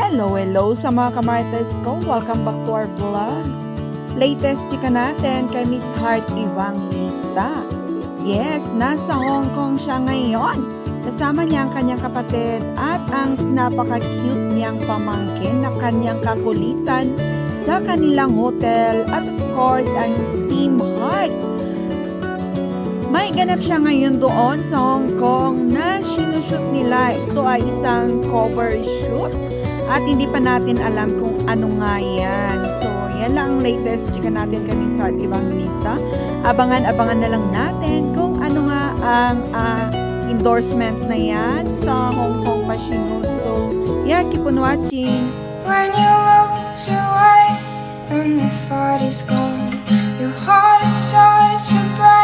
Hello sa mga kamarites ko. Welcome back to our vlog. Latest chika natin kay Miss Heart Evangelista. Yes, nasa Hong Kong siya ngayon. Kasama niya ang kanyang kapatid at ang napaka-cute niyang pamangkin na kanyang kakulitan sa kanilang hotel at of course ang Team Heart. May ganap siya ngayon doon sa Hong Kong na sinushoot nila. Ito ay isang cover shoot at hindi pa natin alam kung ano nga yan. So, yan lang ang latest chika natin kay Miss Heart Evangelista. Abangan na lang natin kung ano nga ang endorsement na yan sa Hong Kong Casino. So, yeah, keep on watching. When you lose your way and the fight is gone, your heart starts to break.